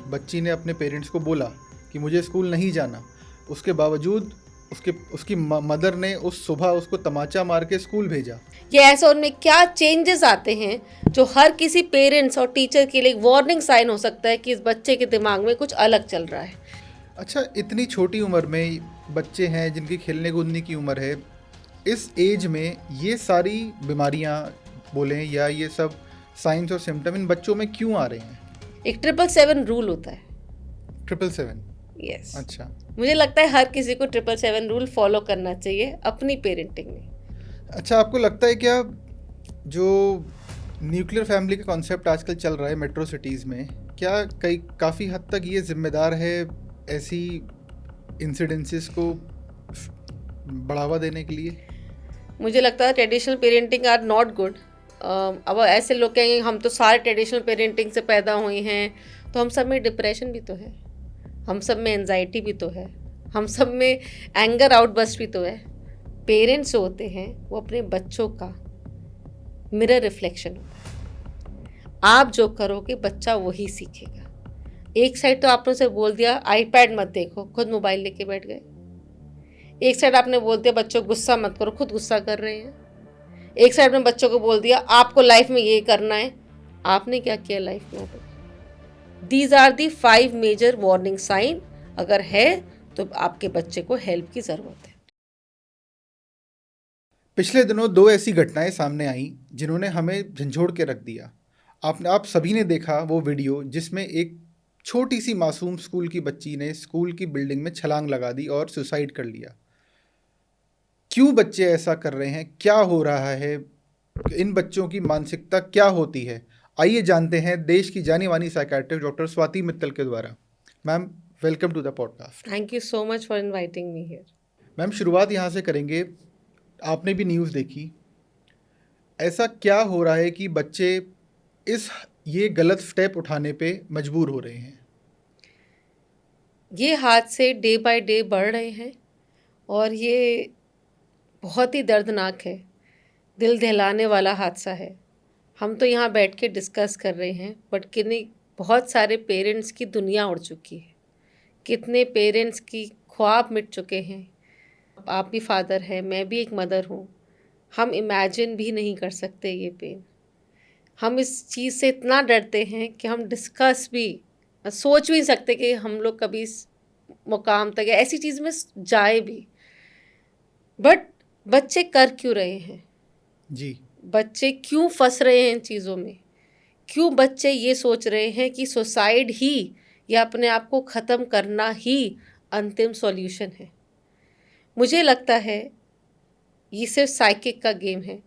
बच्ची ने अपने पेरेंट्स को बोला कि मुझे स्कूल नहीं जाना, उसके बावजूद उसकी मदर ने उस सुबह उसको तमाचा मार के स्कूल भेजा। ये ऐसा उनमें क्या चेंजेस आते हैं जो हर किसी पेरेंट्स और टीचर के लिए एक वार्निंग साइन हो सकता है कि इस बच्चे के दिमाग में कुछ अलग चल रहा है। अच्छा, इतनी छोटी उम्र में बच्चे हैं जिनकी खेलने कूदने की उम्र है, इस एज में ये सारी बीमारियां बोलें या ये सब साइंस और सिम्टम इन बच्चों में क्यों आ रहे हैं? एक 777 रूल होता है। 777? यस। अच्छा। मुझे लगता है हर किसी को 777 रूल फॉलो करना चाहिए अपनी पेरेंटिंग में। अच्छा, आपको लगता है क्या जो न्यूक्लियर फैमिली का कॉन्सेप्ट आजकल चल रहा है मेट्रो सिटीज़ में, क्या काफ़ी हद तक ये जिम्मेदार है ऐसी इंसिडेंसेस को बढ़ावा देने के लिए? मुझे लगता है traditional parenting are not good. अब ऐसे लोग कहेंगे हम तो सारे ट्रेडिशनल पेरेंटिंग से पैदा हुए हैं, तो हम सब में डिप्रेशन भी तो है, हम सब में एंजाइटी भी तो है, हम सब में एंगर आउटबर्स्ट भी तो है। पेरेंट्स जो होते हैं वो अपने बच्चों का मिरर रिफ्लेक्शन होता है। आप जो करोगे बच्चा वही सीखेगा। एक साइड तो आपने उसे बोल दिया आईपैड मत देखो, खुद मोबाइल लेके बैठ गए। एक साइड आपने बोल दिया बच्चों गुस्सा मत करो, खुद गुस्सा कर रहे हैं। एक साइड में बच्चों को बोल दिया आपको लाइफ में ये करना है, आपने क्या किया लाइफ में? These are the 5 major warning sign. अगर है तो आपके बच्चे को हेल्प की ज़रूरत है। पिछले दिनों 2 ऐसी घटनाएं सामने आई जिन्होंने हमें झंझोड़ के रख दिया। आप सभी ने देखा वो वीडियो जिसमें एक छोटी सी मासूम स्कूल की बच्ची ने स्कूल की बिल्डिंग में छलांग लगा दी और सुसाइड कर लिया। क्यों बच्चे ऐसा कर रहे हैं? क्या हो रहा है? इन बच्चों की मानसिकता क्या होती है? आइए जानते हैं देश की जानी मानी साइकियाट्रिस्ट डॉक्टर स्वाति मित्तल के द्वारा। Ma'am, welcome to the podcast. Thank you so much for inviting me here. Ma'am, शुरुआत यहाँ से करेंगे। आपने भी न्यूज़ देखी, ऐसा क्या हो रहा है कि बच्चे ये गलत स्टेप उठाने पे मजबूर हो रहे हैं? ये हादसे डे बाय डे बढ़ रहे हैं और ये बहुत ही दर्दनाक है, दिल दहलाने वाला हादसा है। हम तो यहाँ बैठ के डिस्कस कर रहे हैं, बट कितने बहुत सारे पेरेंट्स की दुनिया उड़ चुकी है, कितने पेरेंट्स की ख्वाब मिट चुके हैं। आप भी फादर हैं, मैं भी एक मदर हूँ। हम इमेजिन भी नहीं कर सकते ये पेन। हम इस चीज़ से इतना डरते हैं कि हम डिस्कस भी सोच भी नहीं सकते कि हम लोग कभी इस मुकाम तक या ऐसी चीज़ में जाए भी। बट बच्चे कर क्यों रहे हैं? जी। बच्चे क्यों फंस रहे हैं इन चीज़ों में? क्यों बच्चे ये सोच रहे हैं कि सुसाइड ही या अपने आप को ख़त्म करना ही अंतिम सॉल्यूशन है? मुझे लगता है ये सिर्फ साइकिक का गेम है।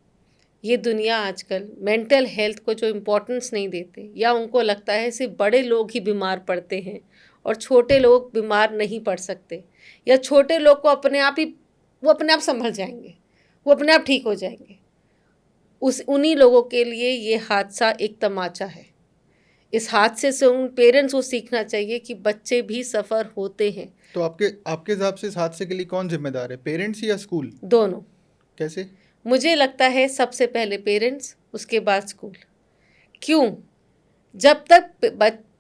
ये दुनिया आजकल मेंटल हेल्थ को जो इम्पोर्टेंस नहीं देते, या उनको लगता है सिर्फ बड़े लोग ही बीमार पड़ते हैं और छोटे लोग बीमार नहीं पड़ सकते, या छोटे लोग को वो अपने आप संभल जाएंगे, वो अपने आप ठीक हो जाएंगे। उन्हीं लोगों के लिए ये हादसा एक तमाचा है। इस हादसे से उन पेरेंट्स को सीखना चाहिए कि बच्चे भी सफ़र होते हैं। तो आपके हिसाब से इस हादसे के लिए कौन जिम्मेदार है, पेरेंट्स या स्कूल? दोनों। कैसे? मुझे लगता है सबसे पहले पेरेंट्स, उसके बाद स्कूल। क्यों? जब तक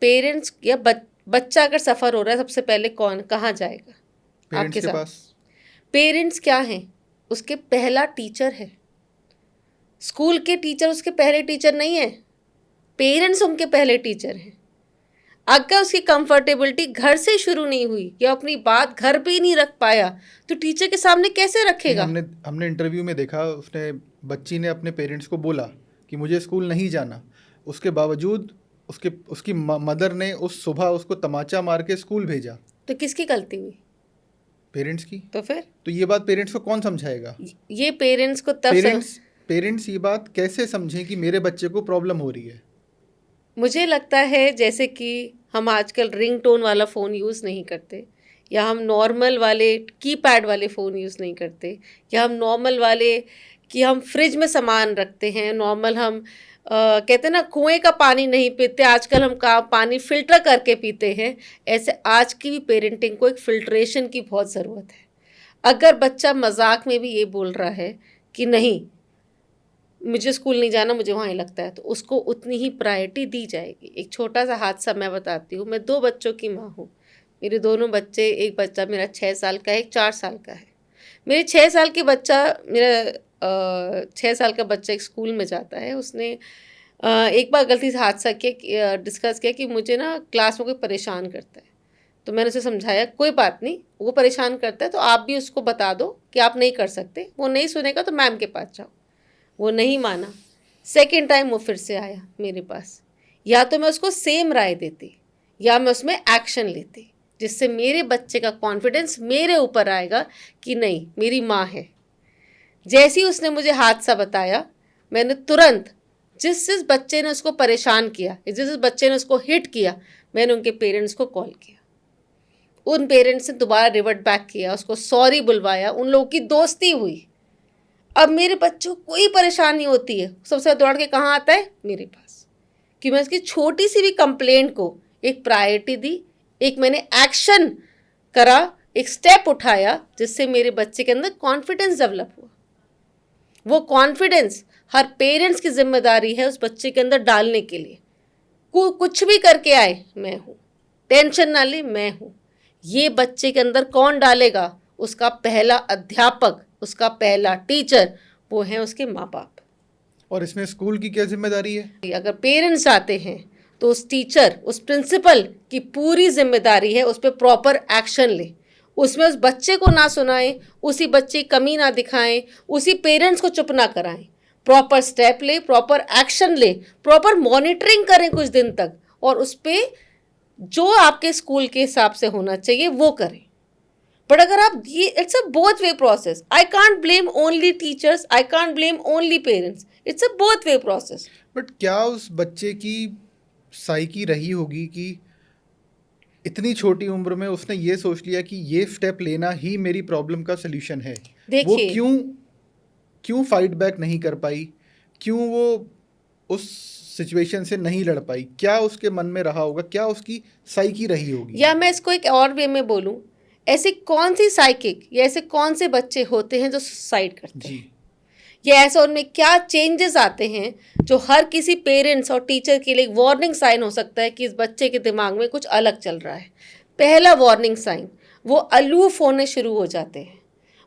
पेरेंट्स या बच्चा अगर सफ़र हो रहा है, सबसे पहले कहाँ जाएगा? पेरेंट्स आपके के साथ। पास। पेरेंट्स क्या हैं? उसके पहला टीचर है। स्कूल के टीचर उसके पहले टीचर नहीं है, पेरेंट्स उनके पहले टीचर हैं। अगर उसकी कंफर्टेबिलिटी घर से शुरू नहीं हुई या अपनी बात घर पे ही नहीं रख पाया, तो टीचर के सामने कैसे रखेगा? हमने इंटरव्यू में देखा, बच्ची ने अपने पेरेंट्स को बोला कि मुझे स्कूल नहीं जाना, उसके बावजूद उसकी मदर ने उस सुबह उसको तमाचा मार के स्कूल भेजा। तो किसकी गलती हुई? पेरेंट्स की। तो फिर तो ये बात पेरेंट्स को कौन समझाएगा? ये पेरेंट्स को तब पेरेंट्स ये बात कैसे समझें कि मेरे बच्चे को प्रॉब्लम हो रही है? मुझे लगता है जैसे कि हम आजकल रिंगटोन वाला फ़ोन यूज़ नहीं करते, या हम नॉर्मल वाले कीपैड वाले फ़ोन यूज़ नहीं करते, या हम नॉर्मल वाले कि हम फ्रिज में सामान रखते हैं, नॉर्मल हम कहते हैं ना कुएं का पानी नहीं पीते, आजकल हम पानी फ़िल्टर करके पीते हैं। ऐसे आज की भी पेरेंटिंग को एक फ़िल्ट्रेशन की बहुत ज़रूरत है। अगर बच्चा मजाक में भी ये बोल रहा है कि नहीं मुझे स्कूल नहीं जाना, मुझे वहाँ ही लगता है, तो उसको उतनी ही प्रायोरिटी दी जाएगी। एक छोटा सा हादसा मैं बताती हूँ। मैं 2 बच्चों की माँ हूँ। मेरे दोनों बच्चे, एक बच्चा मेरा 6 साल का है, एक 4 साल का है। मेरे 6 साल के बच्चा मेरा 6 साल का बच्चा एक स्कूल में जाता है। उसने एक बार गलती से हादसा किया, डिस्कस किया कि मुझे ना क्लास में कोई परेशान करता है। तो मैंने उसे समझाया, कोई बात नहीं, वो परेशान करता है तो आप भी उसको बता दो कि आप नहीं कर सकते। वो नहीं सुनेगा तो मैम के पास जाओ। वो नहीं माना। सेकंड टाइम वो फिर से आया मेरे पास। या तो मैं उसको सेम राय देती या मैं उसमें एक्शन लेती, जिससे मेरे बच्चे का कॉन्फिडेंस मेरे ऊपर आएगा कि नहीं, मेरी माँ है। जैसे ही उसने मुझे हादसा बताया, मैंने तुरंत जिस बच्चे ने उसको परेशान किया, जिस बच्चे ने उसको हिट किया, मैंने उनके पेरेंट्स को कॉल किया। उन पेरेंट्स ने दोबारा रिवर्ट बैक किया, उसको सॉरी बुलवाया, उन लोगों की दोस्ती हुई। अब मेरे बच्चों को कोई परेशानी होती है, सबसे दौड़ के कहाँ आता है? मेरे पास। कि मैं उसकी छोटी सी भी कंप्लेंट को एक प्रायोरिटी दी, एक मैंने एक्शन करा, एक स्टेप उठाया, जिससे मेरे बच्चे के अंदर कॉन्फिडेंस डेवलप हुआ। वो कॉन्फिडेंस हर पेरेंट्स की जिम्मेदारी है उस बच्चे के अंदर डालने के लिए। कुछ भी करके आए, मैं हूँ, टेंशन ना ले, मैं हूँ। ये बच्चे के अंदर कौन डालेगा? उसका पहला अध्यापक, उसका पहला टीचर, वो है उसके माँ बाप। और इसमें स्कूल की क्या जिम्मेदारी है? अगर पेरेंट्स आते हैं तो उस टीचर, उस प्रिंसिपल की पूरी जिम्मेदारी है उस पर प्रॉपर एक्शन ले। उसमें उस बच्चे को ना सुनाएं, उसी बच्चे की कमी ना दिखाएं, उसी पेरेंट्स को चुप ना कराएं। प्रॉपर स्टेप ले, प्रॉपर एक्शन ले, प्रॉपर मॉनिटरिंग करें कुछ दिन तक, और उस पर जो आपके स्कूल के हिसाब से होना चाहिए वो करें। बट अगर आप ये, it's a both way process. I can't blame only teachers, I can't blame only parents, it's a both way process. But क्या उस बच्चे की साइकी रही होगी कि इतनी छोटी उम्र में उसने ये सोच लिया कि ये स्टेप लेना ही मेरी प्रॉब्लम का सलूशन है? वो देखिए, क्यों फाइट बैक नहीं कर पाई? क्यों वो उस सिचुएशन से नहीं लड़ पाई? क्या उसके मन में रहा होगा? क्या उसकी साइकी रही होगी? या मैं इसको एक और वे में बोलूं, ऐसी कौन सी साइकिक या ऐसे कौन से बच्चे होते हैं जो सुसाइड करते जी। हैं, या ऐसा उनमें क्या चेंजेस आते हैं जो हर किसी पेरेंट्स और टीचर के लिए एक वार्निंग साइन हो सकता है कि इस बच्चे के दिमाग में कुछ अलग चल रहा है। पहला वार्निंग साइन, वो अलूफ होने शुरू हो जाते हैं,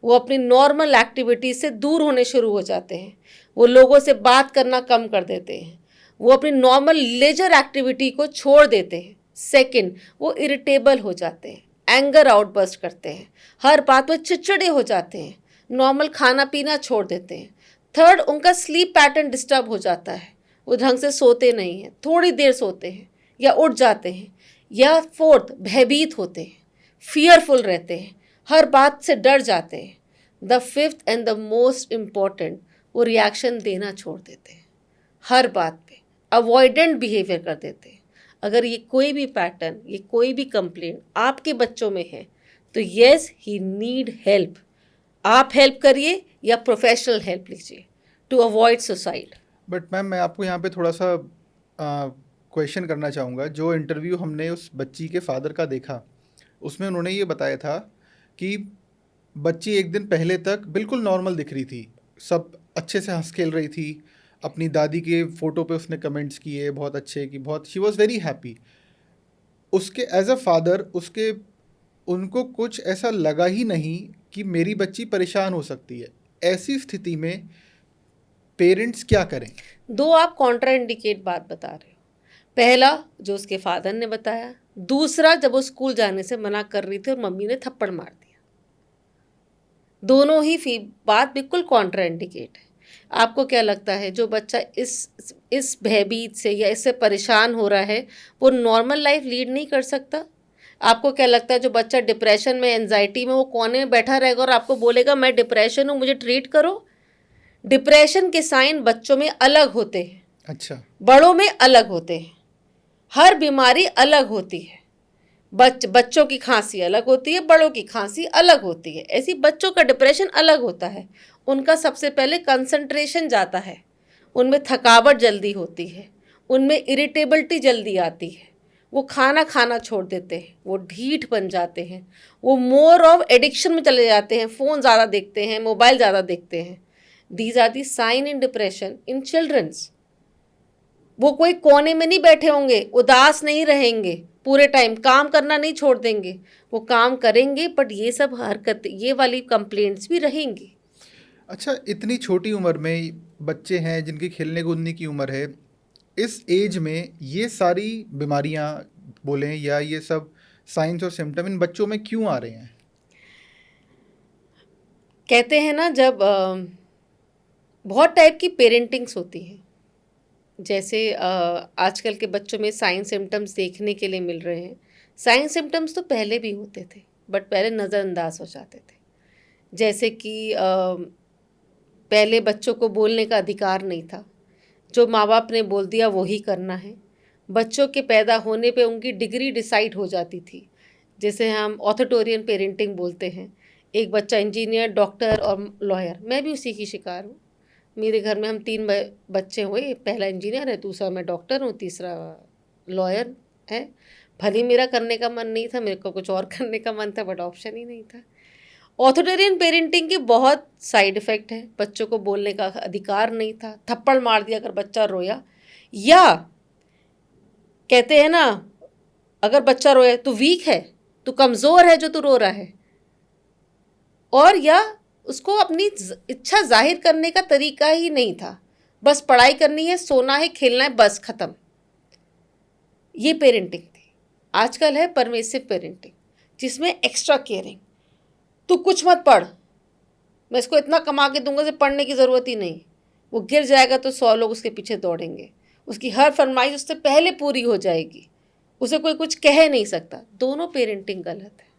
वो अपनी नॉर्मल एक्टिविटीज से दूर होने शुरू हो जाते हैं, वो लोगों से बात करना कम कर देते हैं, वो अपनी नॉर्मल लेजर एक्टिविटी को छोड़ देते हैं। सेकंड, वो इरिटेबल हो जाते हैं, एंगर आउटबर्स्ट करते हैं, हर बात में चिड़चिड़े हो जाते हैं, नॉर्मल खाना पीना छोड़ देते हैं। थर्ड, उनका स्लीप पैटर्न डिस्टर्ब हो जाता है, वो ढंग से सोते नहीं हैं, थोड़ी देर सोते हैं या उठ जाते हैं। या फोर्थ, भयभीत होते हैं, फियरफुल रहते हैं, हर बात से डर जाते हैं। The fifth and the most important, वो रिएक्शन देना छोड़ देते हैं, हर बात पे अवॉइडेंट बिहेवियर कर देते हैं। अगर ये कोई भी पैटर्न, ये कोई भी कंप्लेंट आपके बच्चों में है तो येस, ही नीड हेल्प। आप हेल्प करिए या प्रोफेशनल हेल्प लीजिए to avoid suicide. But ma'am, मैं आपको यहाँ पे थोड़ा सा क्वेश्चन करना चाहूँगा। जो इंटरव्यू हमने उस बच्ची के फादर का देखा, उसमें उन्होंने ये बताया था कि बच्ची एक दिन पहले तक बिल्कुल नॉर्मल दिख रही थी, सब अच्छे से हंस खेल रही थी, अपनी दादी के फ़ोटो पे उसने कमेंट्स किए बहुत अच्छे, कि बहुत शी वॉज़ वेरी हैप्पी। उसके एज अ फादर उनको कुछ ऐसा लगा ही नहीं कि मेरी बच्ची परेशान हो सकती है। ऐसी स्थिति में पेरेंट्स क्या करें? दो आप कॉन्ट्रा इंडिकेट बात बता रहे हो। पहला, जो उसके फादर ने बताया। दूसरा, जब वो स्कूल जाने से मना कर रही थी और मम्मी ने थप्पड़ मार दिया। दोनों ही बात बिल्कुल कॉन्ट्रा इंडिकेट है। आपको क्या लगता है जो बच्चा इस भयभीत से या इससे परेशान हो रहा है, वो नॉर्मल लाइफ लीड नहीं कर सकता? आपको क्या लगता है जो बच्चा डिप्रेशन में, एंजाइटी में, वो कोने में बैठा रहेगा और आपको बोलेगा मैं डिप्रेशन हूँ, मुझे ट्रीट करो? डिप्रेशन के साइन बच्चों में अलग होते हैं, अच्छा, बड़ों में अलग होते हैं। हर बीमारी अलग होती है। बच्चों की खांसी अलग होती है, बड़ों की खांसी अलग होती है। ऐसी बच्चों का डिप्रेशन अलग होता है। उनका सबसे पहले कंसंट्रेशन जाता है, उनमें थकावट जल्दी होती है, उनमें इरिटेबिलिटी जल्दी आती है, वो खाना खाना छोड़ देते हैं, वो ढीठ बन जाते हैं, वो मोर ऑफ एडिक्शन में चले जाते हैं, फ़ोन ज़्यादा देखते हैं, मोबाइल ज़्यादा देखते हैं। These are the sign in depression in childrens. वो कोई कोने में नहीं बैठे होंगे, उदास नहीं रहेंगे, पूरे टाइम काम करना नहीं छोड़ देंगे, वो काम करेंगे, बट ये सब हरकत, ये वाली कंप्लेंट्स भी रहेंगी. अच्छा, इतनी छोटी उम्र में बच्चे हैं जिनकी खेलने कूदने की उम्र है, इस एज में ये सारी बीमारियां बोलें या ये सब साइंस और सिम्टम इन बच्चों में क्यों आ रहे हैं? कहते हैं ना, जब बहुत टाइप की पेरेंटिंग्स होती है. जैसे आजकल के बच्चों में साइन सिम्टम्स देखने के लिए मिल रहे हैं. साइन सिम्टम्स तो पहले भी होते थे, बट पहले नज़रअंदाज हो जाते थे. जैसे कि पहले बच्चों को बोलने का अधिकार नहीं था, जो माँ बाप ने बोल दिया वही करना है. बच्चों के पैदा होने पे उनकी डिग्री डिसाइड हो जाती थी, जैसे हम ऑथोरिटेरियन पेरेंटिंग बोलते हैं. एक बच्चा इंजीनियर, डॉक्टर और लॉयर. मैं भी उसी की शिकार हूँ. मेरे घर में हम 3 बच्चे हुए, पहला इंजीनियर है, दूसरा मैं डॉक्टर हूँ, तीसरा लॉयर है. भले मेरा करने का मन नहीं था, मेरे को कुछ और करने का मन था, बट ऑप्शन ही नहीं था. ऑथोरिटेरियन पेरेंटिंग के बहुत साइड इफ़ेक्ट हैं. बच्चों को बोलने का अधिकार नहीं था, थप्पड़ मार दिया अगर बच्चा रोया. या कहते हैं ना, अगर बच्चा रोए तो वीक है, तो कमज़ोर है जो तू रो रहा है. और या उसको अपनी इच्छा जाहिर करने का तरीका ही नहीं था. बस पढ़ाई करनी है, सोना है, खेलना है, बस ख़त्म. ये पेरेंटिंग थी. आजकल है परमिसिव पेरेंटिंग, जिसमें एक्स्ट्रा केयरिंग. तू कुछ मत पढ़, मैं इसको इतना कमा के दूंगा कि पढ़ने की ज़रूरत ही नहीं. वो गिर जाएगा तो 100 लोग उसके पीछे दौड़ेंगे. उसकी हर फरमाइश उससे पहले पूरी हो जाएगी. उसे कोई कुछ कह नहीं सकता. दोनों पेरेंटिंग गलत है.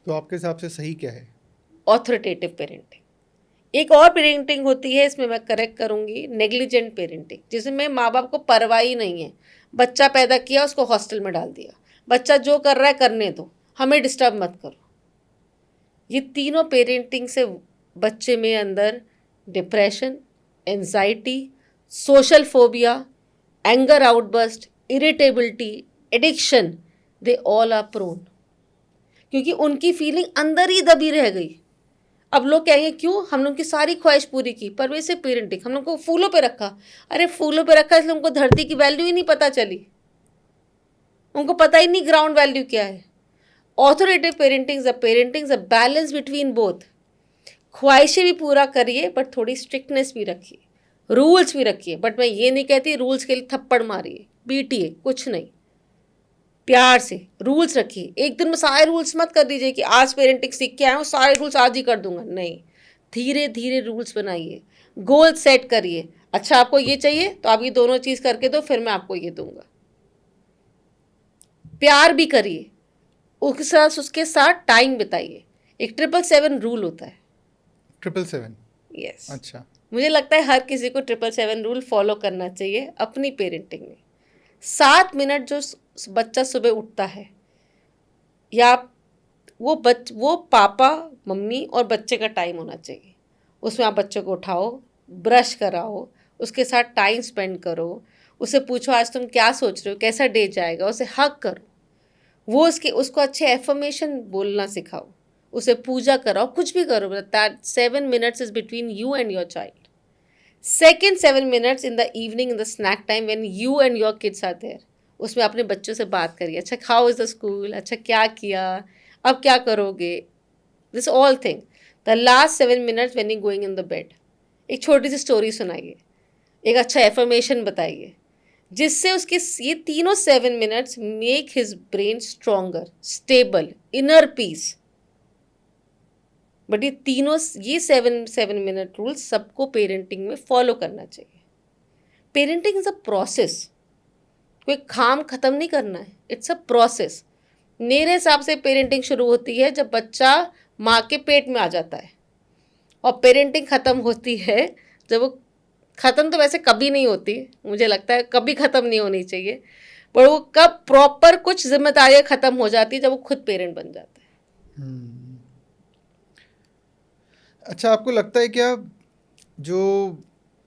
तो आपके हिसाब से सही क्या है? Authoritative parenting. एक और पेरेंटिंग होती है, इसमें मैं करेक्ट करूँगी, नेग्लिजेंट पेरेंटिंग, जिसमें माँ बाप को परवाह ही नहीं है. बच्चा पैदा किया, उसको हॉस्टल में डाल दिया. बच्चा जो कर रहा है करने दो, हमें डिस्टर्ब मत करो. ये तीनों पेरेंटिंग से बच्चे में अंदर depression, anxiety, social phobia, anger outburst, irritability, addiction, they all are prone. क्योंकि उनकी फीलिंग अंदर ही दबी रह गई. अब लोग कहेंगे क्यों, हम लोग की सारी ख्वाहिश पूरी की, परमिसिव पेरेंटिंग, हम लोग को फूलों पे रखा. अरे फूलों पे रखा इसलिए उनको धरती की वैल्यू ही नहीं पता चली. उनको पता ही नहीं ग्राउंड वैल्यू क्या है. Authoritative parenting is a balance between both. ख्वाहिशें भी पूरा करिए, बट थोड़ी स्ट्रिक्टनेस भी रखिए, रूल्स भी रखिए. बट मैं ये नहीं कहती रूल्स के लिए थप्पड़ मारिए, पीटिए, कुछ नहीं. प्यार से रूल्स रखिए. एक दिन में सारे रूल्स मत कर दीजिए कि आज पेरेंटिंग सीख के आया हूँ, सारे रूल्स आज ही कर दूंगा. नहीं, धीरे धीरे रूल्स बनाइए, गोल सेट करिए. अच्छा आपको ये चाहिए तो आप ये दोनों चीज़ करके दो, फिर मैं आपको ये दूंगा. प्यार भी करिए, उसके साथ टाइम बिताइए. एक 777 रूल होता है. 777? यस. अच्छा. मुझे लगता है हर किसी को 777 रूल फॉलो करना चाहिए अपनी पेरेंटिंग में. 7 मिनट जो बच्चा सुबह उठता है, या वो पापा मम्मी और बच्चे का टाइम होना चाहिए. उसमें आप बच्चे को उठाओ, ब्रश कराओ, उसके साथ टाइम स्पेंड करो, उसे पूछो आज तुम क्या सोच रहे हो, कैसा डे जाएगा, उसे हग करो. वो उसको अच्छे एफर्मेशन बोलना सिखाओ, उसे पूजा कराओ, कुछ भी करो. That 7 minutes is between you and your child. Second 7 minutes in the evening in the snack time when you and your kids are there, उसमें अपने बच्चों से बात करिए. अच्छा हाउ इज़ द स्कूल, अच्छा क्या किया, अब क्या करोगे, this all thing. The last 7 minutes when you going in the bed, एक छोटी सी स्टोरी सुनाइए, एक अच्छा एफर्मेशन बताइए, जिससे उसके ये तीनों 7 minutes make his brain stronger, stable, inner peace. But ये 7 मिनट रूल सबको पेरेंटिंग में फॉलो करना चाहिए. Parenting is a process. कोई काम ख़त्म नहीं करना है, इट्स अ प्रोसेस. मेरे हिसाब से पेरेंटिंग शुरू होती है जब बच्चा माँ के पेट में आ जाता है, और पेरेंटिंग ख़त्म होती है जब वो ख़त्म तो वैसे कभी नहीं होती, मुझे लगता है कभी ख़त्म नहीं होनी चाहिए, पर वो कब प्रॉपर कुछ जिम्मेदारियाँ ख़त्म हो जाती है जब वो खुद पेरेंट बन जाता है. अच्छा, आपको लगता है क्या जो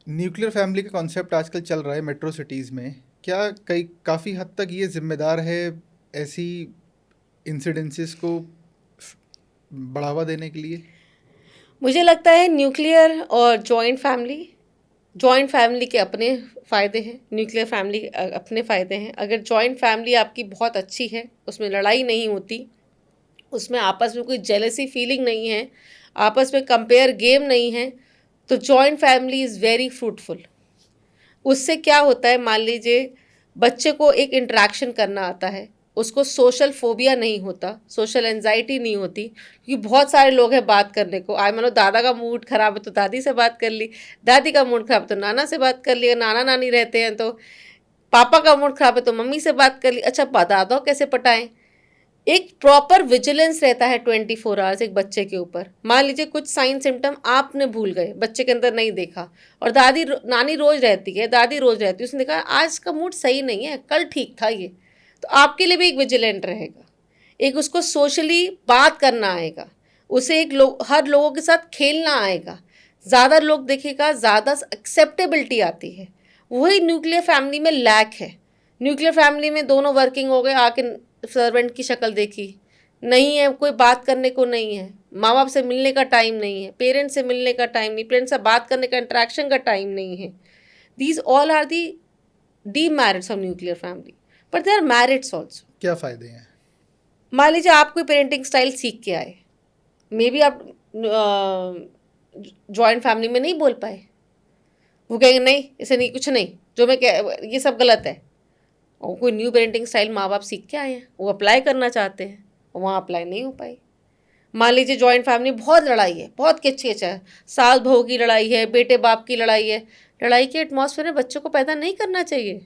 न्यूक्लियर फैमिली का कॉन्सेप्ट आजकल चल रहा है मेट्रो सिटीज़ में, क्या काफ़ी हद तक ये जिम्मेदार है ऐसी इंसिडेंसेस को बढ़ावा देने के लिए? मुझे लगता है न्यूक्लियर और जॉइंट फैमिली के अपने फ़ायदे हैं, न्यूक्लियर फैमिली अपने फ़ायदे हैं। अगर जॉइंट फैमिली आपकी बहुत अच्छी है, उसमें लड़ाई नहीं होती, उसमें आपस में कोई जेलसी फीलिंग नहीं है, आपस में कंपेयर गेम नहीं है, तो joint family is very fruitful. उससे क्या होता है, मान लीजिए बच्चे को एक इंटरेक्शन करना आता है, उसको सोशल फोबिया नहीं होता, सोशल एंजाइटी नहीं होती, क्योंकि बहुत सारे लोग हैं बात करने को। आज मानो दादा का मूड खराब है तो दादी से बात कर ली, दादी का मूड खराब है तो नाना से बात कर लिया, नाना नानी रहते हैं तो पापा का मूड खराब है तो मम्मी से बात कर ली। अच्छा, दादा कैसे पटाएं? एक प्रॉपर विजिलेंस रहता है 24 आवर्स एक बच्चे के ऊपर। मान लीजिए कुछ साइन सिम्टम आपने भूल गए, बच्चे के अंदर नहीं देखा, और नानी रोज रहती है, दादी रोज रहती है, उसने देखा आज का मूड सही नहीं है, कल ठीक था ये, तो आपके लिए भी एक विजिलेंट रहेगा। एक उसको सोशली बात करना आएगा, उसे हर लोगों के साथ खेलना आएगा, ज़्यादा लोग देखेगा, ज़्यादा एक्सेप्टेबिलिटी आती है। वही न्यूक्लियर फैमिली में लैक है। न्यूक्लियर फैमिली में दोनों वर्किंग हो गए, आके सर्वेंट की शक्ल देखी, नहीं है, कोई बात करने को नहीं है, माँ बाप से मिलने का टाइम नहीं है, पेरेंट्स से मिलने का टाइम नहीं, पेरेंट्स से बात करने का, इंटरेक्शन का टाइम नहीं है। These all are the demerits of nuclear family, but they are merits also. क्या फ़ायदे हैं? मान लीजिए आप कोई पेरेंटिंग स्टाइल सीख के आए, मे बी आप जॉइंट फैमिली में नहीं बोल पाए, वो कहेंगे नहीं इसे नहीं, कुछ नहीं, जो मैं कह ये सब गलत है। और कोई न्यू पेरेंटिंग स्टाइल माँ बाप सीख के आए हैं, वो अप्लाई करना चाहते हैं, और वहाँ अप्लाई नहीं हो पाई। मान लीजिए जॉइंट फैमिली बहुत लड़ाई है, बहुत किचकिच है, सास बहू की लड़ाई है, बेटे बाप की लड़ाई है। लड़ाई के एटमॉस्फेयर में बच्चों को पैदा नहीं करना चाहिए।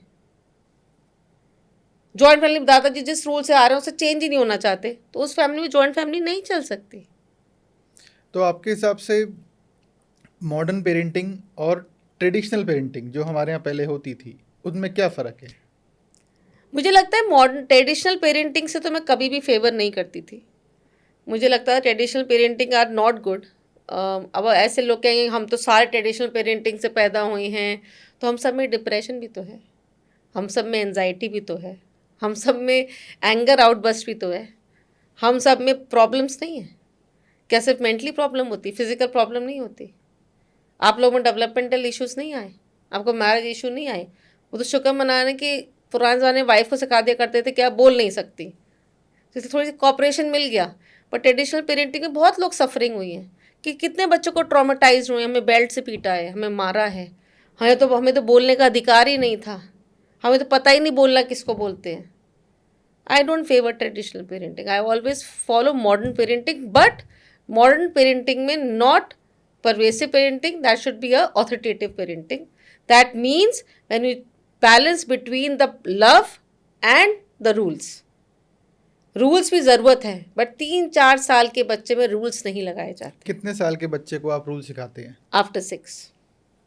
जॉइंट फैमिली दादाजी जिस रूल से आ रहे हैं उससे चेंज ही नहीं होना चाहते, तो उस फैमिली में जॉइंट फैमिली नहीं चल सकती। तो आपके हिसाब से मॉडर्न पेरेंटिंग और ट्रेडिशनल पेरेंटिंग जो हमारे यहाँ पहले होती थी, उनमें क्या फ़र्क है? मुझे लगता है मॉडर्न ट्रेडिशनल पेरेंटिंग से तो मैं कभी भी फेवर नहीं करती थी। मुझे लगता है traditional parenting are not good. अब ऐसे लोग कहेंगे हम तो सारे ट्रेडिशनल पेरेंटिंग से पैदा हुए हैं, तो हम सब में डिप्रेशन भी तो है, हम सब में एंजाइटी भी तो है, हम सब में एंगर आउटबर्स्ट भी तो है, हम सब में प्रॉब्लम्स नहीं है। क्या सिर्फ मेंटली प्रॉब्लम होती, फिजिकल प्रॉब्लम नहीं होती? आप लोगों में डेवलपमेंटल इश्यूज़ नहीं आए, आपको मैरिज इशू नहीं आए? वो तो शुक्र मनाने कि पुराने ज़माने में वाइफ को सिखा दिया करते थे कि आप बोल नहीं सकती, तो थोड़ी सी कॉपरेशन मिल गया। पर ट्रेडिशनल पेरेंटिंग में बहुत लोग सफरिंग हुई हैं, कि कितने बच्चों को ट्रॉमेटाइज हुए, हमें बेल्ट से पीटा है, हमें मारा है, हमें तो बोलने का अधिकार ही नहीं था, हमें तो पता ही नहीं बोलना किसको बोलते हैं। I don't favour traditional parenting, I always follow modern parenting, but modern parenting में not pervasive parenting, that should be a authoritative parenting. That means when we balance between the love and the rules. Rules भी ज़रूरत है, but 3-4 साल के बच्चे में rules नहीं लगाए जाते। कितने साल के बच्चे को आप रूल सिखाते हैं? आफ्टर 6।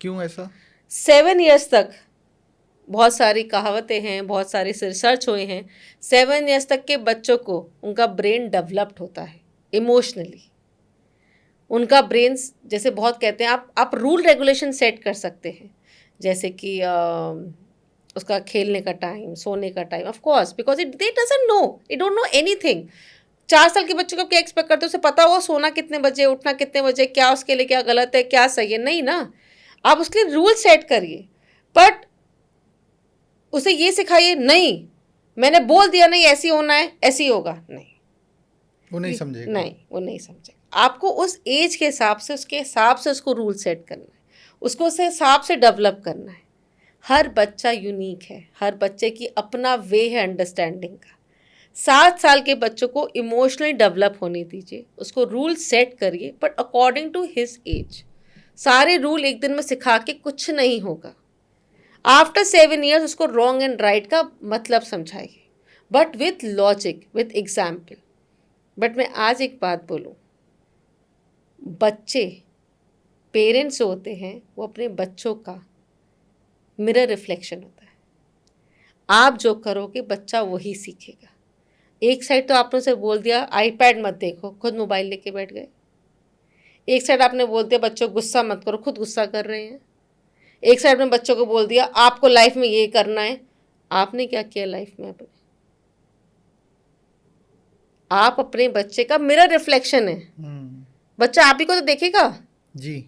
क्यों ऐसा? 7 ईयर्स तक बहुत सारी कहावतें हैं, बहुत सारे रिसर्च हुए हैं, 7 ईयर्स तक के बच्चों को उनका ब्रेन डेवलप्ड होता है इमोशनली। उनका ब्रेन, जैसे बहुत कहते हैं, आप रूल रेगुलेशन सेट कर सकते हैं, जैसे कि उसका खेलने का टाइम, सोने का time, of course, because they doesn't know, it don't know anything. 4 साल के बच्चों को क्या एक्सपेक्ट करते हो? उसे पता होगा सोना कितने बजे, उठना कितने बजे, क्या उसके लिए क्या गलत है, क्या सही है? नहीं ना। आप उसके लिए रूल सेट करिए, बट उसे ये सिखाइए नहीं मैंने बोल दिया नहीं ऐसी होना है, ऐसी होगा, नहीं, वो नहीं समझेगा। नहीं, वो नहीं समझेगा। आपको उस एज के हिसाब से, उसके हिसाब से उसको रूल सेट करना है, उसको उस हिसाब से डेवलप करना है। हर बच्चा यूनिक है, हर बच्चे की अपना वे है अंडरस्टैंडिंग का। 7 साल के बच्चों को इमोशनली डेवलप होने दीजिए, उसको रूल सेट करिए, but according to his age. सारे रूल एक दिन में सिखा के कुछ नहीं होगा। आफ्टर 7 ईयर्स उसको रॉन्ग एंड राइट का मतलब समझाइए, but with logic, with example. But मैं आज एक बात बोलूँ, बच्चे, पेरेंट्स होते हैं, वो अपने बच्चों का मिरर रिफ्लेक्शन होता है। आप जो करोगे बच्चा वही सीखेगा। एक साइड तो आपने उसे बोल दिया आईपैड मत देखो, खुद मोबाइल लेके बैठ गए। एक साइड आपने बोल दिया बच्चों गुस्सा मत करो, खुद गुस्सा कर रहे हैं। एक साइड में बच्चों को बोल दिया आपको लाइफ में ये करना है, आपने क्या किया लाइफ में? अपने आप अपने बच्चे का मिरर रिफ्लेक्शन है। बच्चा आप ही को तो देखेगा, जी।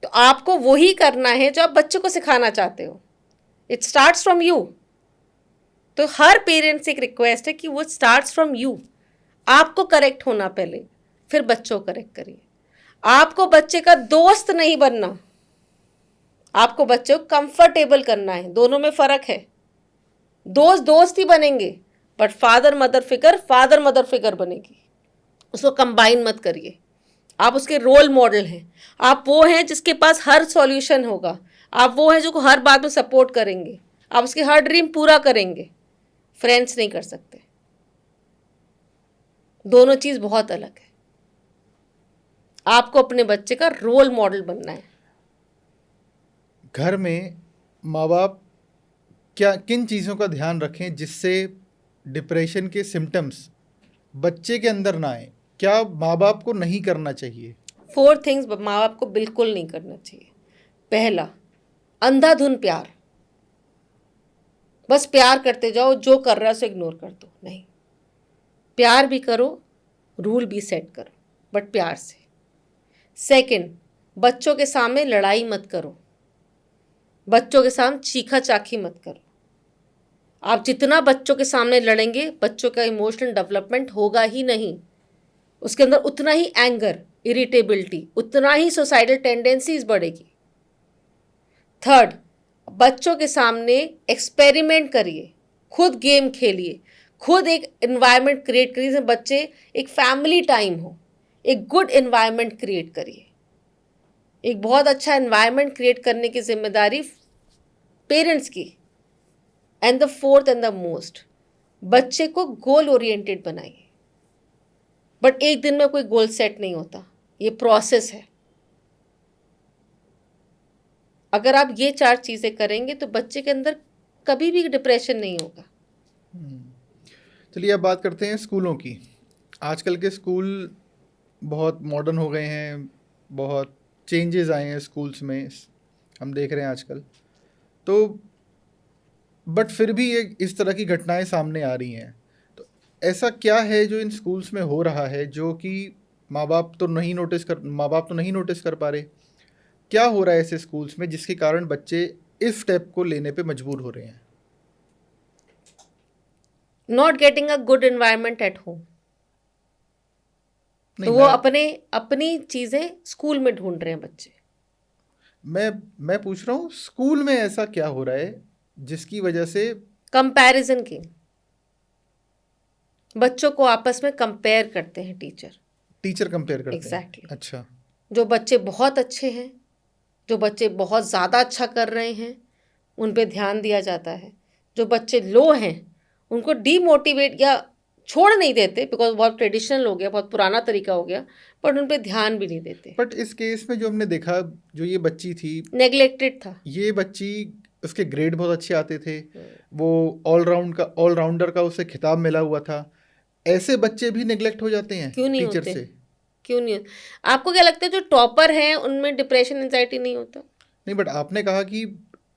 तो आपको वही करना है जो आप बच्चे को सिखाना चाहते हो। It starts from you. तो हर पेरेंट्स से एक रिक्वेस्ट है कि वो स्टार्ट्स फ्रॉम यू। आपको करेक्ट होना पहले, फिर बच्चों को करेक्ट करिए। आपको बच्चे का दोस्त नहीं बनना, आपको बच्चे को कंफर्टेबल करना है। दोनों में फर्क है। दोस्त दोस्त ही बनेंगे, बट फादर मदर फिगर बनेगी। उसको कंबाइन मत करिए। आप उसके रोल मॉडल हैं। आप वो हैं जिसके पास हर सॉल्यूशन होगा। आप वो हैं जो हर बात में सपोर्ट करेंगे। आप उसकी हर ड्रीम पूरा करेंगे। फ्रेंड्स नहीं कर सकते। दोनों चीज़ बहुत अलग है। आपको अपने बच्चे का रोल मॉडल बनना है। घर में माँ बाप क्या किन चीज़ों का ध्यान रखें जिससे डिप्रेशन के सिम्टम्स बच्चे के अंदर ना आए? क्या माँ बाप को नहीं करना चाहिए? 4 थिंग्स माँ बाप को बिल्कुल नहीं करना चाहिए। पहला, अंधाधुन प्यार। बस प्यार करते जाओ, जो कर रहा है उसे इग्नोर कर दो। नहीं, प्यार भी करो, रूल भी सेट करो, बट प्यार से। सेकंड, बच्चों के सामने लड़ाई मत करो। बच्चों के सामने चीखा चाखी मत करो। आप जितना बच्चों के सामने लड़ेंगे, बच्चों का इमोशनल डेवलपमेंट होगा ही नहीं। उसके अंदर उतना ही एंगर, इरिटेबिलिटी, उतना ही सुसाइडल टेंडेंसीज बढ़ेगी। थर्ड, बच्चों के सामने एक्सपेरिमेंट करिए, खुद गेम खेलिए, खुद एक इन्वायरमेंट क्रिएट करिए जिसमें बच्चे एक फैमिली टाइम हो। एक गुड इन्वायरमेंट क्रिएट करिए। एक बहुत अच्छा इन्वायरमेंट क्रिएट करने की जिम्मेदारी पेरेंट्स की। And the fourth and the most, बच्चे को गोल ओरिएंटेड बनाइए। बट एक दिन में कोई गोल सेट नहीं होता, ये प्रोसेस है। अगर आप ये 4 चीज़ें करेंगे तो बच्चे के अंदर कभी भी डिप्रेशन नहीं होगा। चलिए अब बात करते हैं स्कूलों की। आजकल के स्कूल बहुत मॉडर्न हो गए हैं, बहुत चेंजेस आए हैं स्कूल्स में, हम देख रहे हैं आजकल। तो बट फिर भी ये इस तरह की घटनाएं सामने आ रही हैं। तो ऐसा क्या है जो इन स्कूल्स में हो रहा है जो कि माँ बाप तो नहीं नोटिस कर पा रहे? क्या हो रहा है ऐसे स्कूल्स में जिसके कारण बच्चे इस स्टेप को लेने पे मजबूर हो रहे हैं? Not getting a good environment at home. नहीं, तो वो अपनी चीज़ें स्कूल में ढूंढ रहे हैं बच्चे। मैं पूछ रहा हूँ स्कूल में ऐसा क्या हो रहा है जिसकी वजह से? Comparison game. बच्चों को आपस में कंपेयर करते हैं टीचर कंपेयर करते हैं। एग्जैक्टली। अच्छा। जो बच्चे बहुत अच्छे हैं, जो बच्चे बहुत ज़्यादा अच्छा कर रहे हैं, उन पे ध्यान दिया जाता है। जो बच्चे लो हैं उनको डीमोटिवेट या छोड़ नहीं देते, बिकॉज बहुत ट्रेडिशनल हो गया, बहुत पुराना तरीका हो गया, बट उन पे ध्यान भी नहीं देते। बट इस केस में जो हमने देखा, जो ये बच्ची थी, नेग्लेक्टेड था। ये बच्ची, उसके ग्रेड बहुत अच्छे आते थे, वो ऑलराउंडर का उसे खिताब मिला हुआ था। ऐसे बच्चे भी नेग्लेक्ट हो जाते हैं क्यों नहीं टीचर होते? से? क्यों नहीं? आपको क्या लगता है जो टॉपर हैं उनमें डिप्रेशन एंजाइटी नहीं होता? नहीं, बट आपने कहा कि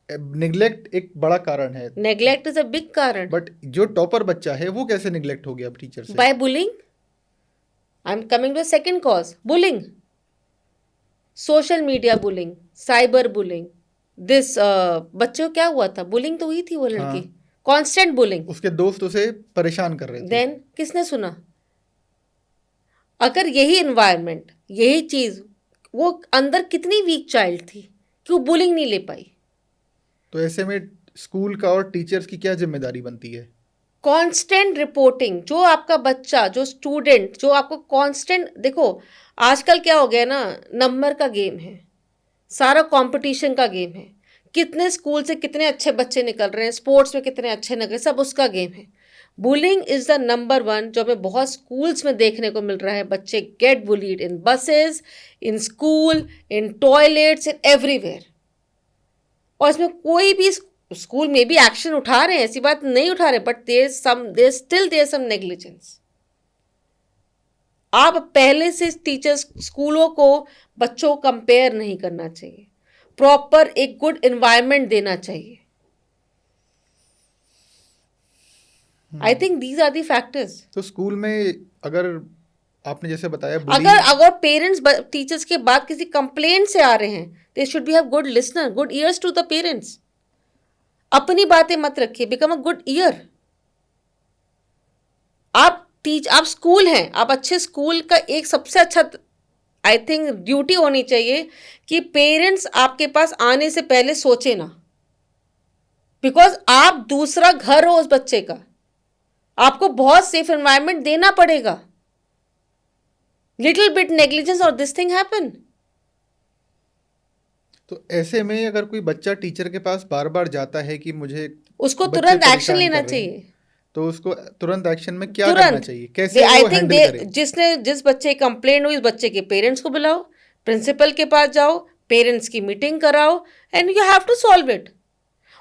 निग्लेक्ट एक बड़ा कारण है, नेग्लेक्ट इज अ बिग कारण। बट जो टॉपर बच्चा है वो कैसे निग्लेक्ट हो गया अब टीचर से? By bullying. I am coming to second cause, bullying. Social media bullying, cyber bullying. This बच्चे को क्या हुआ था? बुलिंग तो हुई थी वो लड़की। हाँ। Constant bullying. उसके दोस्त उसे परेशान कर रहे थे। देन किसने सुना? अगर यही एनवायरनमेंट, यही चीज, वो अंदर कितनी वीक चाइल्ड थी कि वो बुलिंग नहीं ले पाई। तो ऐसे में स्कूल का और टीचर्स की क्या जिम्मेदारी बनती है? Constant reporting. जो आपका बच्चा, जो स्टूडेंट, जो आपको कांस्टेंट, देखो आजकल क्या हो गया ना, नंबर का गेम है, सारा कंपटीशन का गेम है। कितने स्कूल से कितने अच्छे बच्चे निकल रहे हैं, स्पोर्ट्स में कितने अच्छे निकल, सब उसका गेम है। बुलिंग इज द नंबर 1 जो हमें बहुत स्कूल्स में देखने को मिल रहा है। बच्चे gate bullied in buses, in school, in toilets, in everywhere. और इसमें कोई भी स्कूल में भी एक्शन उठा रहे हैं, ऐसी बात नहीं उठा रहे, बट देयर सम नेग्लिजेंस। आप पहले से टीचर्स, स्कूलों को बच्चों को कंपेयर नहीं करना चाहिए, प्रॉपर एक गुड एनवायरनमेंट देना चाहिए। I think these are the factors. तो स्कूल में अगर आपने जैसे बताया अगर बुलिंग, अगर पेरेंट्स टीचर्स के बाद किसी कंप्लेंट से आ रहे हैं, they should be have good listener, good ears to the parents. अपनी बातें मत रखिए, बिकम अ गुड ईयर. आप स्कूल हैं, आप अच्छे स्कूल का एक सबसे अच्छा आई थिंक ड्यूटी होनी चाहिए कि पेरेंट्स आपके पास आने से पहले सोचे ना, बिकॉज आप दूसरा घर हो उस बच्चे का. आपको बहुत सेफ एनवायरनमेंट देना पड़ेगा. लिटिल बिट नेग्लिजेंस और दिस थिंग हैपन. तो ऐसे में अगर कोई बच्चा टीचर के पास बार बार जाता है कि मुझे उसको बच्चे तुरंत एक्शन परेशान लेना कर रहे हैं, चाहिए. तो उसको तुरंत एक्शन में क्या करना तुरंत. चाहिए, कैसे आई वो थिंक हैंडल करे? जिस बच्चे की कंप्लेंट हुई उस बच्चे के पेरेंट्स को बुलाओ, प्रिंसिपल के पास जाओ, पेरेंट्स की मीटिंग कराओ, and you have to solve it.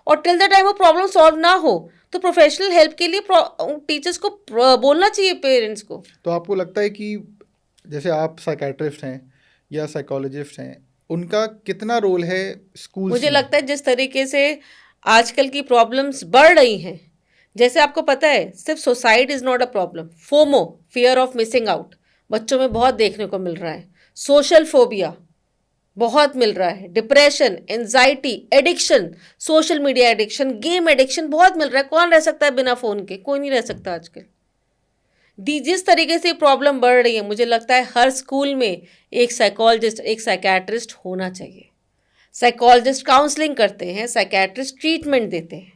और टिल द टाइम वो प्रॉब्लम सॉल्व ना हो तो प्रोफेशनल हेल्प के लिए टीचर्स को बोलना चाहिए पेरेंट्स को. तो आपको लगता है कि जैसे आप साइकेट्रिस्ट हैं या साइकोलॉजिस्ट हैं, उनका कितना रोल है स्कूल्स मुझे में? लगता है जिस तरीके से आजकल की प्रॉब्लम्स बढ़ रही हैं, जैसे आपको पता है सिर्फ suicide is not a problem. FOMO, fear of missing out, बच्चों में बहुत देखने को मिल रहा है. सोशल फोबिया बहुत मिल रहा है. Depression, anxiety, addiction, social media addiction, game addiction बहुत मिल रहा है. कौन रह सकता है बिना फ़ोन के? कोई नहीं रह सकता आजकल. जिस तरीके से प्रॉब्लम बढ़ रही है, मुझे लगता है हर स्कूल में एक साइकोलॉजिस्ट, एक साइकेट्रिस्ट होना चाहिए. साइकोलॉजिस्ट काउंसलिंग करते हैं, साइकेट्रिस्ट ट्रीटमेंट देते हैं.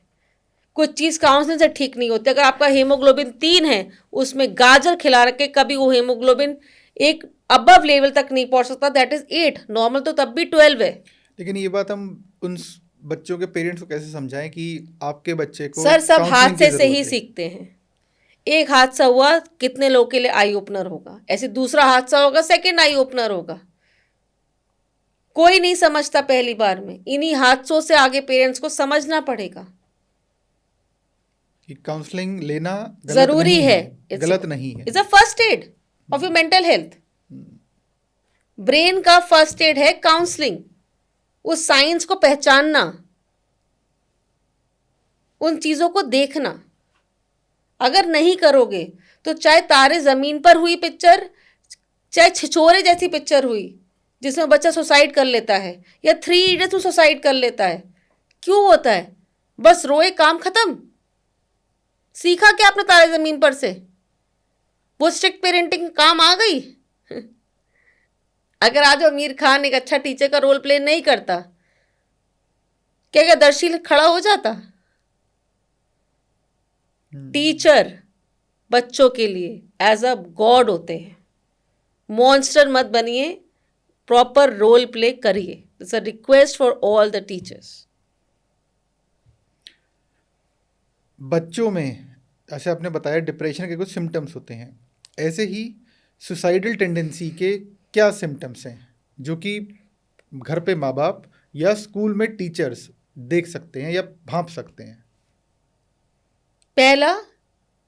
कुछ चीज़ काउंसलिंग से ठीक नहीं होती. अगर आपका हीमोग्लोबिन 3 है, उसमें गाजर खिला रखे, कभी वो हीमोग्लोबिन एक अबव लेवल तक नहीं पहुंच सकता. दैट इज 8, नॉर्मल तो तब भी 12 है. लेकिन ये बात हम उन बच्चों के पेरेंट्स को कैसे समझाएं कि आपके बच्चे को सर सब काउंसलिंग की हादसे से जरूरत ही है? सीखते हैं. एक हादसा हुआ, कितने लोगों के लिए आई ओपनर होगा. ऐसे दूसरा हादसा होगा, सेकंड आई ओपनर होगा. कोई नहीं समझता पहली बार में. इन्हीं हादसों से आगे पेरेंट्स को समझना पड़ेगा. कि काउंसलिंग लेना गलत जरूरी नहीं है. है, गलत नहीं है. It's a first aid of your mental health. Brain का फर्स्ट एड है काउंसलिंग. उस साइंस को पहचानना, उन चीजों को देखना. अगर नहीं करोगे तो चाहे तारे जमीन पर हुई पिक्चर, चाहे छिछोरे जैसी पिक्चर हुई जिसमें बच्चा सुसाइड कर लेता है, या 3 इडियट्स में सुसाइड कर लेता है, क्यों होता है? बस रोए, काम खत्म. सीखा क्या आपने तारे जमीन पर से? वो स्ट्रिक्ट पेरेंटिंग काम आ गई? अगर आज आमिर खान एक अच्छा टीचर का रोल प्ले नहीं करता, क्या दर्शी खड़ा हो जाता? टीचर बच्चों के लिए एज अ गॉड होते हैं. मॉन्स्टर मत बनिए, प्रॉपर रोल प्ले करिए. It's a request for all the teachers. बच्चों में जैसे आपने बताया डिप्रेशन के कुछ सिम्टम्स होते हैं, ऐसे ही सुसाइडल टेंडेंसी के क्या सिम्टम्स हैं जो कि घर पे माँ बाप या स्कूल में टीचर्स देख सकते हैं या भांप सकते हैं? पहला,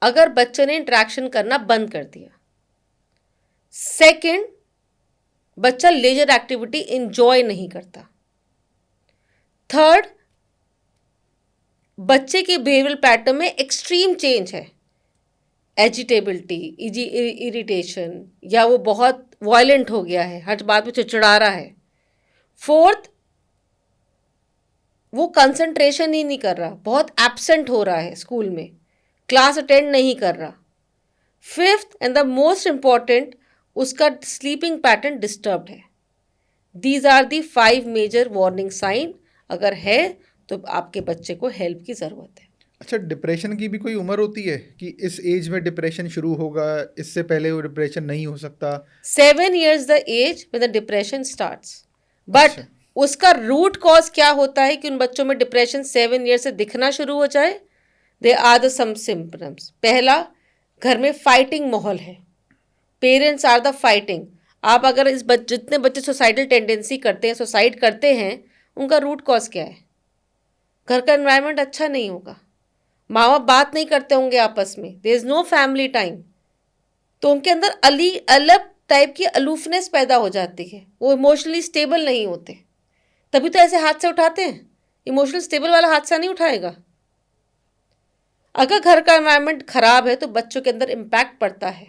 अगर बच्चे ने इंटरेक्शन करना बंद कर दिया. सेकंड, बच्चा लेजर एक्टिविटी इंजॉय नहीं करता. थर्ड, बच्चे के बिहेवियरल पैटर्न में एक्सट्रीम चेंज है, एजिटेबिलिटी, इरिटेशन, या वो बहुत वायलेंट हो गया है, हर बात में चिड़चिड़ा रहा है. फोर्थ, वो कंसंट्रेशन ही नहीं कर रहा, बहुत एब्सेंट हो रहा है स्कूल में, क्लास अटेंड नहीं कर रहा. Fifth and the most important, उसका स्लीपिंग पैटर्न डिस्टर्ब्ड है. These are the 5 major warning sign. अगर है तो आपके बच्चे को हेल्प की ज़रूरत है. अच्छा, डिप्रेशन की भी कोई उम्र होती है कि इस एज में डिप्रेशन शुरू होगा, इससे पहले वो डिप्रेशन नहीं हो सकता? 7 years the age when the depression starts. But उसका रूट कॉज क्या होता है कि उन बच्चों में डिप्रेशन 7 years से दिखना शुरू हो जाए? They are the some symptoms. पहला, घर में फाइटिंग माहौल है, पेरेंट्स आर द फाइटिंग. आप अगर जितने बच्चे सुसाइडल टेंडेंसी करते हैं, सुसाइड करते हैं, उनका रूट कॉज क्या है? घर का एनवायरनमेंट अच्छा नहीं होगा, माँ बाप बात नहीं करते होंगे आपस में, there is no family time, तो उनके अंदर अलग टाइप की अलूफनेस पैदा हो जाती है. वो इमोशनली स्टेबल नहीं होते, तभी तो ऐसे हाथ से उठाते हैं. इमोशनल स्टेबल वाला हादसा नहीं उठाएगा. अगर घर का एनवायरनमेंट खराब है तो बच्चों के अंदर इम्पैक्ट पड़ता है.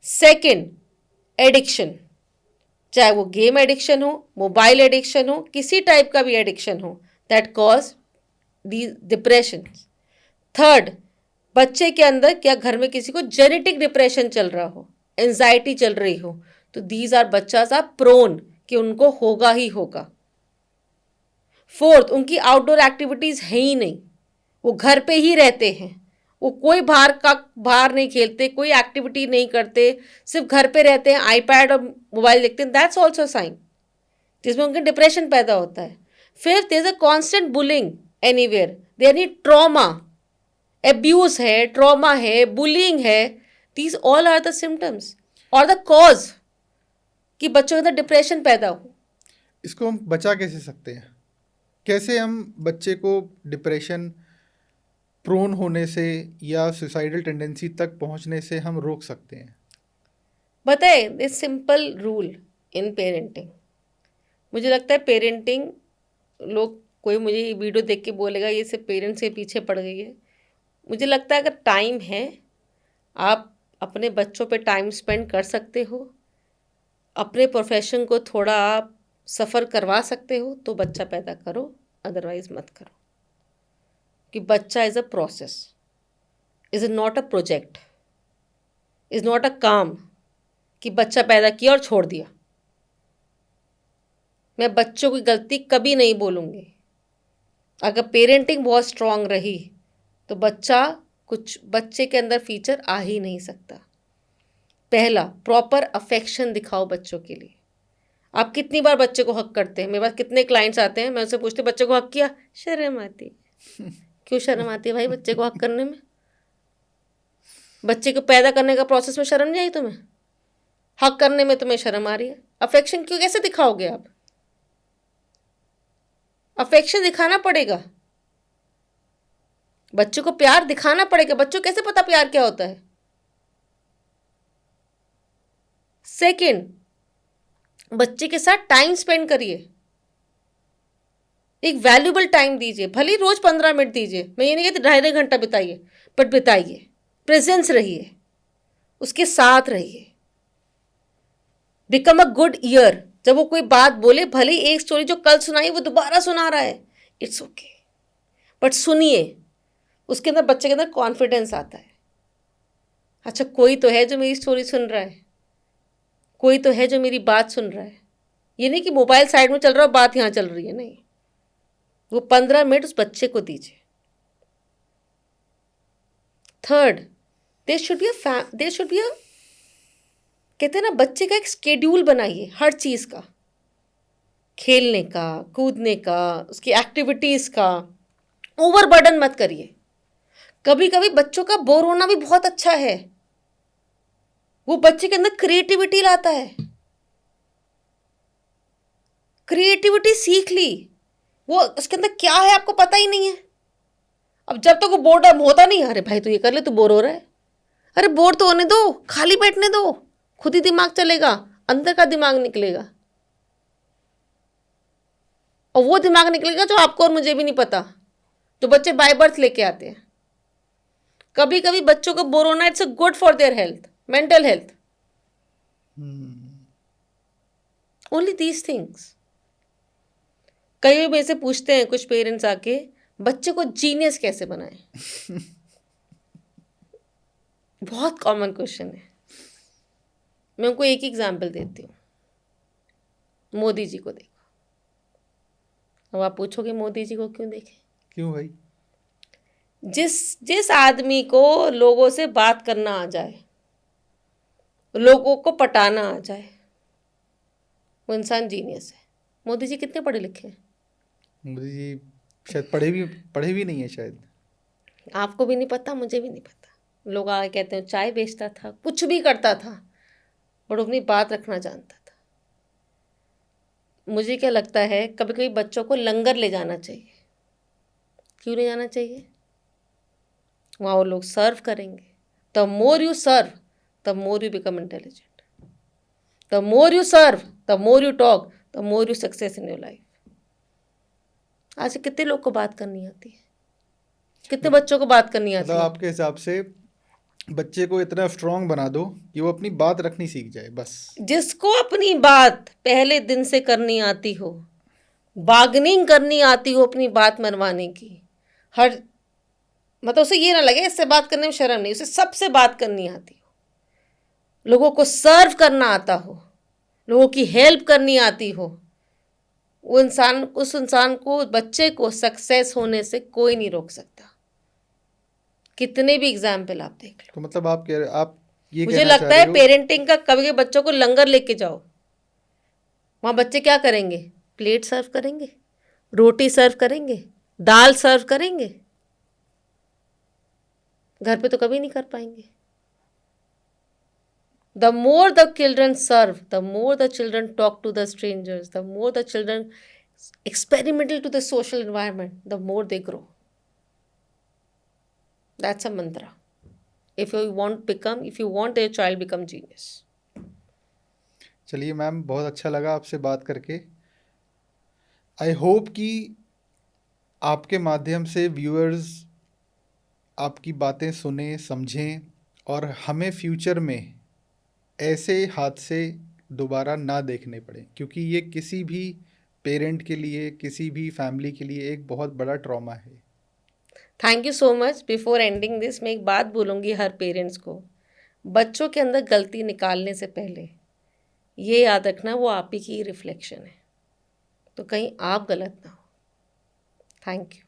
सेकंड, एडिक्शन, चाहे वो गेम एडिक्शन हो, मोबाइल एडिक्शन हो, किसी टाइप का भी एडिक्शन हो, that cause the depression. Third, बच्चे के अंदर क्या घर में किसी को जेनेटिक डिप्रेशन चल रहा हो, एंजाइटी चल रही हो, तो दीज आर बच्चास आर प्रोन कि उनको होगा ही होगा। फोर्थ, उनकी आउटडोर एक्टिविटीज है ही नहीं, वो घर पे ही रहते हैं, वो कोई बाहर नहीं खेलते, कोई एक्टिविटी नहीं करते, सिर्फ घर पे रहते हैं, आईपैड और मोबाइल देखते हैं, दैट्स ऑल्सो साइन जिसमें उनके डिप्रेशन पैदा होता है। Fifth, there is a constant bullying anywhere, there any trauma, abuse है, ट्रॉमा है, बुलिंग है, these all are the symptoms और द कॉज कि बच्चों के अंदर डिप्रेशन पैदा हो। इसको हम बचा कैसे सकते हैं? कैसे हम बच्चे को डिप्रेशन प्रोन होने से या सुसाइडल टेंडेंसी तक पहुंचने से हम रोक सकते हैं? बताए this simple rule in parenting. मुझे लगता है पेरेंटिंग, लोग कोई मुझे ये वीडियो देख के बोलेगा ये सिर्फ पेरेंट्स के पीछे पड़ गई है। मुझे लगता है अगर टाइम है, आप अपने बच्चों पे टाइम स्पेंड कर सकते हो, अपने प्रोफेशन को थोड़ा आप सफ़र करवा सकते हो, तो बच्चा पैदा करो, अदरवाइज मत करो। कि बच्चा is a process, is not a project, is not a काम कि बच्चा पैदा किया और छोड़ दिया। मैं बच्चों की गलती कभी नहीं बोलूँगी। अगर पेरेंटिंग बहुत स्ट्रांग रही तो बच्चे के अंदर फीचर आ ही नहीं सकता। पहला, प्रॉपर अफेक्शन दिखाओ बच्चों के लिए। आप कितनी बार बच्चे को हक करते हैं? मेरे पास कितने क्लाइंट्स आते हैं, मैं उनसे पूछती हूँ बच्चे को हक किया? शर्म आती है। क्यों शर्म आती है भाई बच्चे को हक करने में? बच्चे को पैदा करने का प्रोसेस में शर्म नहीं आई तुम्हें? हक करने में तुम्हें शर्म आ रही है? अफेक्शन क्यों, कैसे दिखाओगे आप? अफेक्शन दिखाना पड़ेगा, बच्चों को प्यार दिखाना पड़ेगा। बच्चों को कैसे पता प्यार क्या होता है? सेकंड, बच्चे के साथ टाइम स्पेंड करिए, एक वैल्यूबल टाइम दीजिए, भले ही रोज 15 मिनट दीजिए। मैं ये नहीं कहती 2.5 घंटा बिताइए, बट बिताइए, प्रेजेंस रहिए, उसके साथ रहिए। Become a good year. जब वो कोई बात बोले, भले ही एक स्टोरी जो कल सुनाई वो दोबारा सुना रहा है, इट्स ओके, बट सुनिए, उसके अंदर बच्चे के अंदर कॉन्फिडेंस आता है। अच्छा, कोई तो है जो मेरी स्टोरी सुन रहा है, कोई तो है जो मेरी बात सुन रहा है। ये नहीं कि मोबाइल साइड में चल रहा है और बात यहाँ चल रही है, नहीं। वो 15 मिनट उस बच्चे को दीजिए। Third, there should be a कहते हैं ना, बच्चे का एक स्केड्यूल बनाइए हर चीज़ का, खेलने का, कूदने का, उसकी एक्टिविटीज़ का। ओवरबर्डन मत करिए। कभी कभी बच्चों का बोर होना भी बहुत अच्छा है, वो बच्चे के अंदर क्रिएटिविटी लाता है। क्रिएटिविटी सीख ली, वो उसके अंदर क्या है आपको पता ही नहीं है। अब जब तक वो बोर्डम होता नहीं, अरे भाई तू ये कर ले, तू बोर हो रहा है, अरे बोर तो होने दो, खाली बैठने दो, खुद ही दिमाग चलेगा, अंदर का दिमाग निकलेगा। और वो दिमाग निकलेगा जो आपको और मुझे भी नहीं पता, जो बच्चे बाय बर्थ लेके आते हैं। कभी कभी बच्चों को बोर होना, it's a good for their health, mental health. Only these things. कई मेरे से पूछते हैं कुछ पेरेंट्स आके, बच्चे को जीनियस कैसे बनाएं? बहुत कॉमन क्वेश्चन है। मैं उनको एक एग्जाम्पल देती हूँ। मोदी जी को देखो। अब आप पूछोगे मोदी जी को क्यों देखें? क्यों भाई? जिस आदमी को लोगों से बात करना आ जाए, लोगों को पटाना आ जाए, वो इंसान जीनियस है। मोदी जी कितने पढ़े लिखे हैं? मोदी जी शायद पढ़े भी नहीं है शायद। आपको भी नहीं पता, मुझे भी नहीं पता। लोग आगे कहते हैं चाय बेचता था, कुछ भी करता था, बट अपनी बात रखना जानता था। मुझे क्या लगता है, कभी कभी बच्चों को लंगर ले जाना चाहिए। क्यों ले जाना चाहिए? वहाँ वो लोग सर्व करेंगे। The more you serve, the more you become intelligent. The more you serve, the more you talk, the more you success in your life. आज कितने लोग को बात करनी आती है? कितने बच्चों को बात करनी आती मतलब है? आपके हिसाब से बच्चे को इतना स्ट्रांग बना दो कि वो अपनी बात रखनी सीख जाए बस। जिसको अपनी बात पहले दिन से करनी आती हो, बार्गेनिंग करनी आती हो अपनी बात मनवाने की, हर मतलब उसे ये ना लगे इससे बात करने में शर्म नहीं, उसे सबसे बात करनी आती हो, लोगों को सर्व करना आता हो, लोगों की हेल्प करनी आती हो, वो इंसान, उस इंसान को, बच्चे को सक्सेस होने से कोई नहीं रोक सकता। कितने भी एग्जाम्पल आप देख लो। तो मतलब आप ये मुझे कहना चाह लगता रहे है हो। पेरेंटिंग का, कभी के बच्चों को लंगर लेके जाओ, वहाँ बच्चे क्या करेंगे? प्लेट सर्व करेंगे, रोटी सर्व करेंगे, दाल सर्व करेंगे। घर पे तो कभी नहीं कर पाएंगे। The more the children serve, the more the children talk to the strangers, the more the children experimental to the social environment, the more they grow. That's a mantra. If you want your child become genius. चलिए ma'am, बहुत अच्छा लगा आपसे बात करके। I hope कि आपके माध्यम से व्यूअर्स आपकी बातें सुने, समझें और हमें फ्यूचर में ऐसे हादसे दोबारा ना देखने पड़े, क्योंकि ये किसी भी पेरेंट के लिए, किसी भी फैमिली के लिए एक बहुत बड़ा ट्रॉमा है। Thank you so much. Before ending this, मैं एक बात बोलूँगी हर पेरेंट्स को, बच्चों के अंदर गलती निकालने से पहले ये याद रखना वो आप ही की रिफ्लेक्शन है, तो कहीं आप गलत ना हो। Thank you.